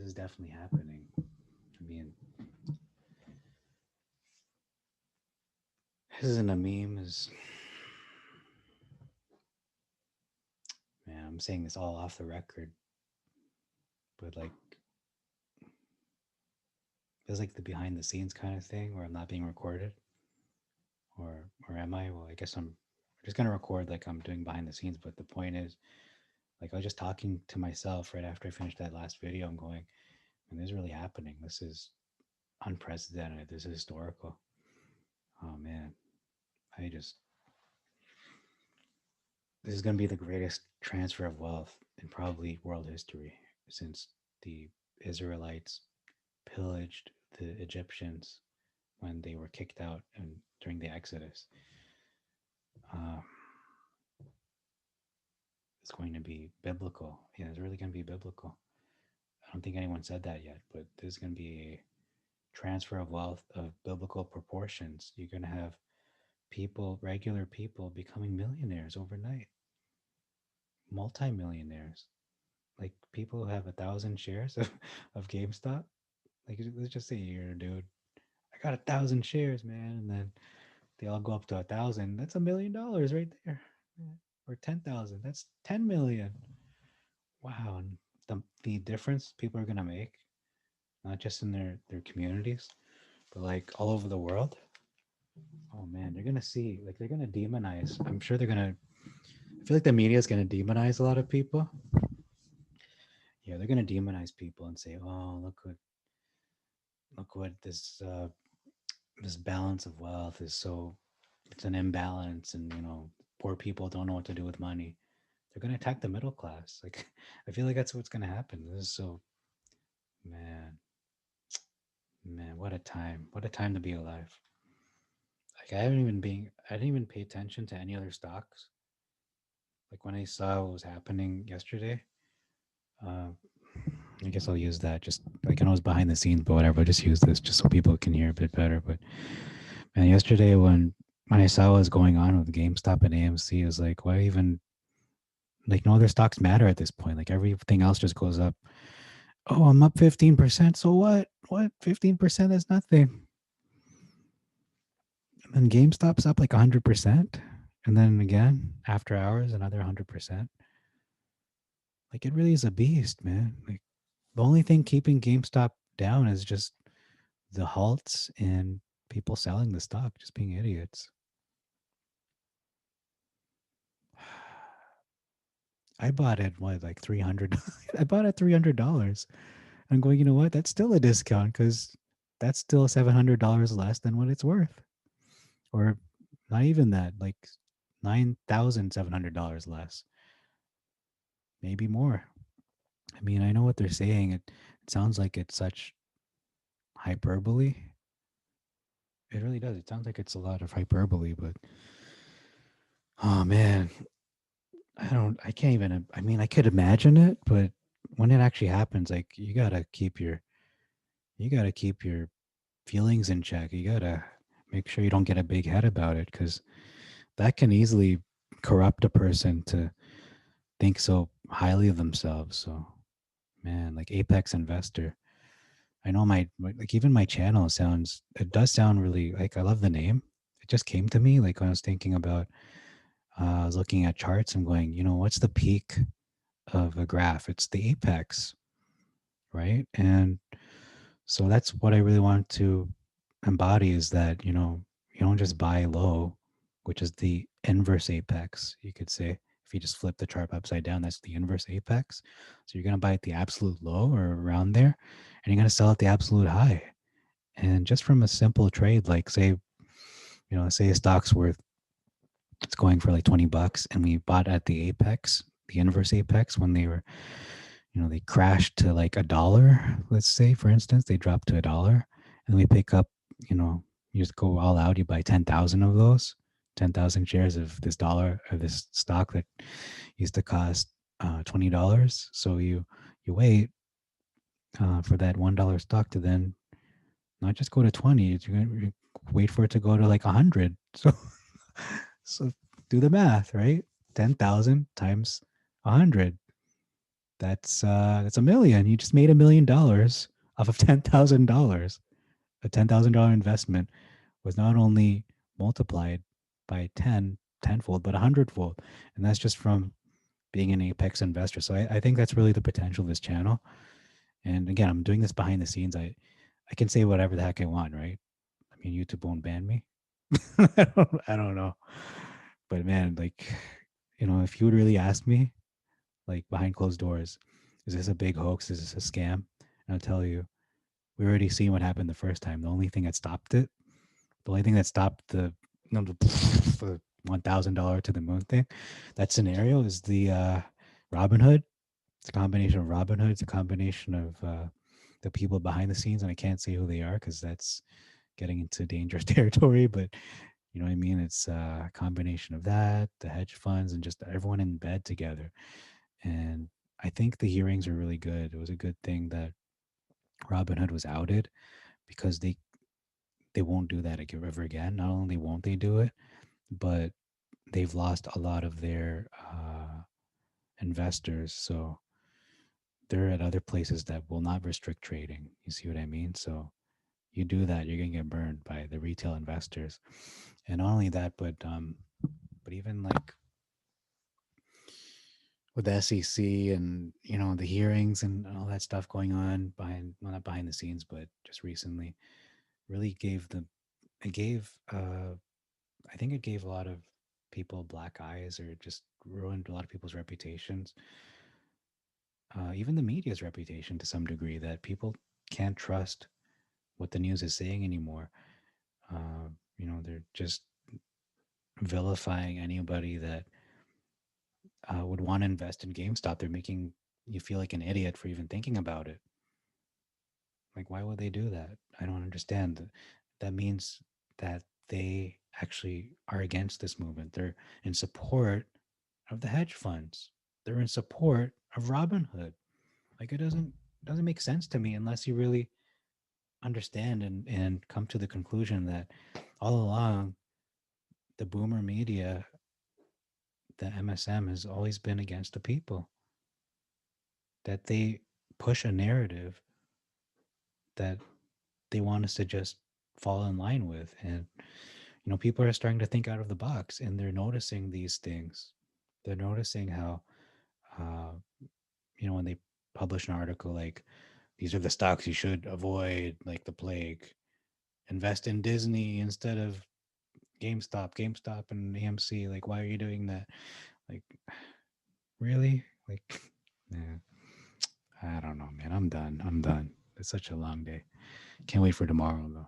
is definitely happening. I mean, this isn't a meme. Is man, I'm saying this all off the record, but like it's like the behind the scenes kind of thing where I'm not being recorded, or am I? Well, I guess I'm just gonna record like I'm doing behind the scenes. But the point is, like I was just talking to myself right after I finished that last video. I'm going, and this is really happening. This is unprecedented. This is historical. Oh man, I just this is going to be the greatest transfer of wealth in probably world history since the Israelites pillaged the Egyptians when they were kicked out and during the Exodus. Uh, it's going to be biblical. Yeah, it's really going to be biblical. I don't think anyone said that yet, but there's going to be a transfer of wealth of biblical proportions. You're going to have people, regular people, becoming millionaires overnight, multimillionaires. Like people who have 1,000 shares of GameStop. Like let's just say you're a dude. I got 1,000 shares, man, and then they all go up to 1,000. That's $1 million right there, or 10,000. That's 10 million. Wow, and the difference people are gonna make, not just in their communities, but like all over the world. Oh man, they're gonna see like they're gonna demonize. I'm sure they're gonna. I feel like the media is gonna demonize a lot of people. Yeah, they're gonna demonize people and say, "Oh, look what this balance of wealth is so it's an imbalance, and poor people don't know what to do with money. They're going to attack the middle class. Like I feel like that's what's going to happen. This is so man, man, what a time to be alive. Like I didn't even pay attention to any other stocks. Like when I saw what was happening yesterday, uh, I guess I'll use that. Just like I know it's behind the scenes, but whatever. I'll just use this just so people can hear a bit better. But man, yesterday when I saw what was going on with GameStop and AMC, I was like, why even like no other stocks matter at this point? Like everything else just goes up. Oh, I'm up 15%. So what? What? 15%? That's nothing. And then GameStop's up like 100%. And then again, after hours, another 100%. Like it really is a beast, man. Like the only thing keeping GameStop down is just the halts and people selling the stock, just being idiots. I bought it what like 300. I bought it $300. I'm going, you know what? That's still a discount because that's still $700 less than what it's worth, or not even that, like $9,700 less, maybe more. I mean, I know what they're saying. It sounds like it's such hyperbole. It really does. It sounds like it's a lot of hyperbole, but oh man, I can't even. I mean, I could imagine it, but when it actually happens, like you gotta keep your feelings in check. You gotta make sure you don't get a big head about it because that can easily corrupt a person to think so highly of themselves. So, man, like Apex Investor, I know like even my channel sounds, it does sound really like I love the name. It just came to me like when I was thinking about, I was looking at charts. I'm going, what's the peak of a graph? It's the apex, right? And so that's what I really want to embody is that, you don't just buy low, which is the inverse apex, you could say. If you just flip the chart upside down, that's the inverse apex. So you're going to buy at the absolute low or around there, and you're going to sell at the absolute high. And just from a simple trade, like say a stock's worth, it's going for like $20 and we bought at the apex, the inverse apex when they were, they crashed to like $1. Let's say, for instance, they dropped to $1 and we pick up, you just go all out, you buy 10,000 of those, 10,000 shares of this dollar of this stock that used to cost $20. So you wait for that $1 stock to then not just go to 20, you're going to wait for it to go to like 100. So do the math, right? 10,000 times 100. That's a million. You just made $1 million off of $10,000. A $10,000 investment was not only multiplied by tenfold, but 100-fold. And that's just from being an Apex investor. So I think that's really the potential of this channel. And again, I'm doing this behind the scenes. I can say whatever the heck I want, right? I mean, YouTube won't ban me. I don't know. But man, like, if you would really ask me, like behind closed doors, is this a big hoax? Is this a scam? And I'll tell you, we already seen what happened the first time. The only thing that stopped the $1,000 to the moon thing, that scenario is the Robinhood. It's a combination of Robinhood. It's a combination of the people behind the scenes, and I can't say who they are because that's getting into dangerous territory. But you know what I mean? It's a combination of that, the hedge funds, and just everyone in bed together. And I think the hearings are really good. It was a good thing that Robinhood was outed because they won't do that ever again. Not only won't they do it, but they've lost a lot of their investors. So they're at other places that will not restrict trading. You see what I mean? So you do that, you're gonna get burned by the retail investors. And not only that, but even like with the SEC and the hearings and all that stuff going on behind, well, not behind the scenes, but just recently, really gave I think it gave a lot of people black eyes, or just ruined a lot of people's reputations, even the media's reputation to some degree, that people can't trust what the news is saying anymore. They're just vilifying anybody that would want to invest in GameStop. They're making you feel like an idiot for even thinking about it. Like, why would they do that? I don't understand. That means that they actually are against this movement. They're in support of the hedge funds. They're in support of Robinhood. Like, it doesn't make sense to me unless you really understand and come to the conclusion that all along the boomer media, the MSM, has always been against the people. That they push a narrative that they want us to just fall in line with. And people are starting to think out of the box, and they're noticing these things. They're noticing how uh, when they publish an article like, these are the stocks you should avoid like the plague, invest in Disney instead of GameStop and AMC. Like, why are you doing that? Like, really? Like, yeah, I don't know, man. I'm done. It's such a long day. Can't wait for tomorrow, though.